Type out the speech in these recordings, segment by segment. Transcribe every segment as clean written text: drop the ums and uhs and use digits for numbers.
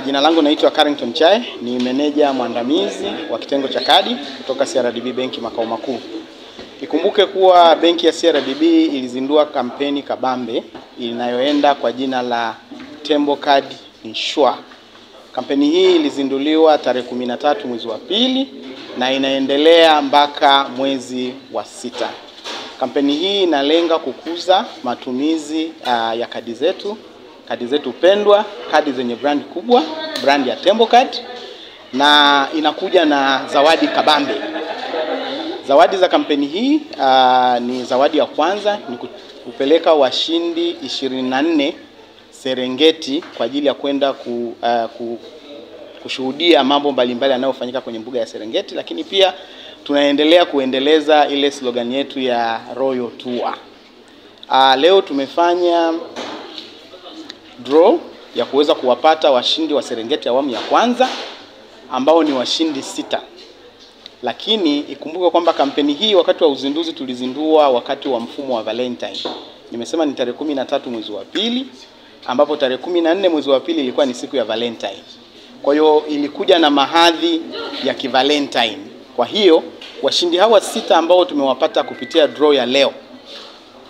Jina langu naitwa Carrington Chae, ni meneja mwandamizi wa kitengo cha kadi kutoka CRDB Benki makao makuu. Ikumbuke kuwa benki ya CRDB ilizindua kampeni kabambe inayoenda kwa jina la Tembo Card Insure. Kampeni hii ilizinduliwa tarehe 13 mwezi wa pili na inaendelea mpaka mwezi wa 6. Kampeni hii inalenga kukuza matumizi ya kadi zetu pendwa, kadi zenye brand kubwa, brand ya Tembo Card, na inakuja na zawadi kabambe. Zawadi za kampeni hii ni zawadi ya kwanza ni kupeleka washindi 24 Serengeti kwa ajili ya kwenda kushuhudia mambo mbalimbali yanayofanyika kwenye mbuga ya Serengeti, lakini pia tunaendelea kuendeleza ile slogan yetu ya Royal Tour. Leo tumefanya draw ya kuweza kuwapata washindi wa Serengeti awamu ya kwanza ambao ni washindi 6. Lakini ikumbuke kwamba kampeni hii wakati wa uzinduzi tulizindua wakati wa mfumo wa Valentine. Nimesema ni tarehe 13 mwezi wa pili, ambapo tarehe 14 mwezi wa pili ilikuwa ni siku ya Valentine. Kwa hiyo ilikuja na mahadhi ya kivalentine. Kwa hiyo washindi hawa 6 ambao tumewapata kupitia draw ya leo,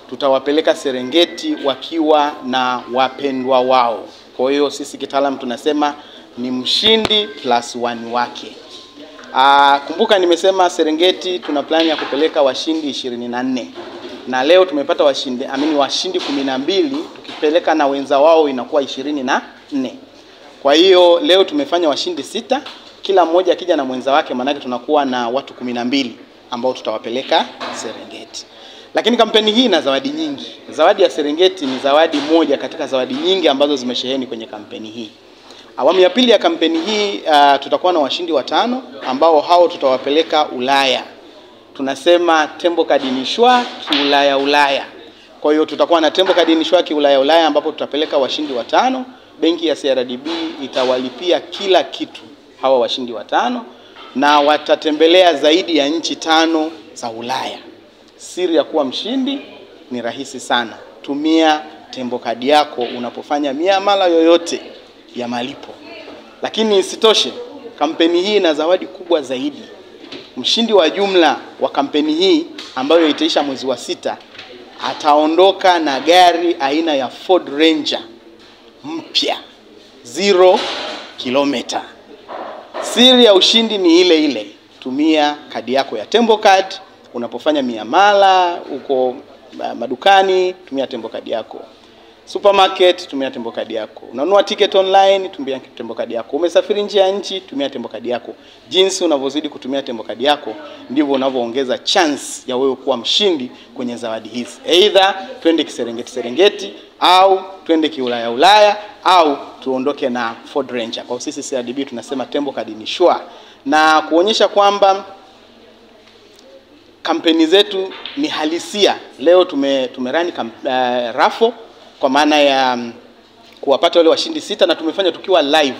tutawapeleka Serengeti wakiwa na wapendwa wao. Kwa hiyo sisi kitaalamu tunasema ni mshindi plus 1 wake. Kumbuka nimesema Serengeti tuna plani ya kupeleka washindi 24. Na leo tumepata washindi 12, tukipeleka na wenza wao inakuwa 24. Kwa hiyo leo tumefanya washindi 6, kila mmoja akija na mwenza wake, maana tunakuwa na watu 12 ambao tutawapeleka Serengeti. Lakini kampeni hii ina zawadi nyingi. Zawadi ya Serengeti ni zawadi moja katika zawadi nyingi ambazo zimesheheni kwenye kampeni hii. Awamu ya pili ya kampeni hii tutakuwa na washindi 5 ambao hao tutawapeleka Ulaya. Tunasema Tembo Card Insure Ulaya. Kwa hiyo tutakuwa na Tembo Card Insure Ulaya ambapo tutapeleka washindi 5. Benki ya CRDB itawalipia kila kitu hawa washindi 5 na watatembelea zaidi ya nchi 5 za Ulaya. Siri ya kuwa mshindi ni rahisi sana. Tumia Tembo Card yako unapofanya miamala yoyote ya malipo. Lakini isitoshe, kampeni hii ina zawadi kubwa zaidi. Mshindi wa jumla wa kampeni hii ambayo itaisha mwezi wa 6 ataondoka na gari aina ya Ford Ranger mpya 0 kilomita. Siri ya ushindi ni ile ile. Tumia kadi yako ya Tembo Card unapofanya miamala uko madukani, tumia Tembo Card yako. Supermarket, tumia Tembo Card yako. Unanunua ticket online, tumia Tembo Card yako. Umesafiri nje ya nchi, tumia Tembo Card yako. Jinsi unavyozidi kutumia Tembo Card yako, ndivyo unavyoongeza chance ya wewe kuwa mshindi kwenye zawadi hizi. Either twende Serengeti au twende Ulaya au tuondoke na Ford Ranger. Kwa sisi CRDB tunasema Tembo Card Insure, na kuonyesha kwamba kampeni zetu ni halisia. Leo tumerani raffle kwa maana ya kuwapata wale washindi 6 na tumefanya tukiwa live.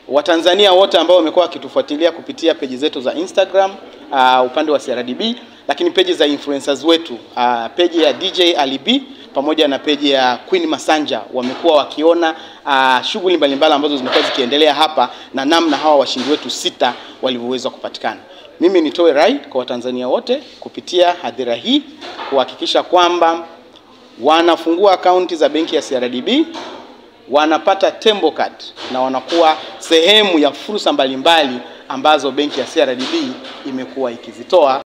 Watanzania wote ambao wamekuwa wakitufuatilia kupitia peji zetu za Instagram upande wa CRDB, lakini peji za influencers wetu, peji ya DJ Ali B pamoja na peji ya Queen Masanja, wamekuwa wakiona shughuli mbalimbali ambazo zimekuwa zikiendelea hapa na namna hawa washindi wetu 6 walivyoweza kupatikana. Mimi nitoe rai kwa Watanzania wote kupitia hadhira hii kuhakikisha kwamba wanafungua akaunti za benki ya CRDB, wanapata Tembo Card na wanakuwa sehemu ya fursa mbalimbali ambazo benki ya CRDB imekuwa ikizitoa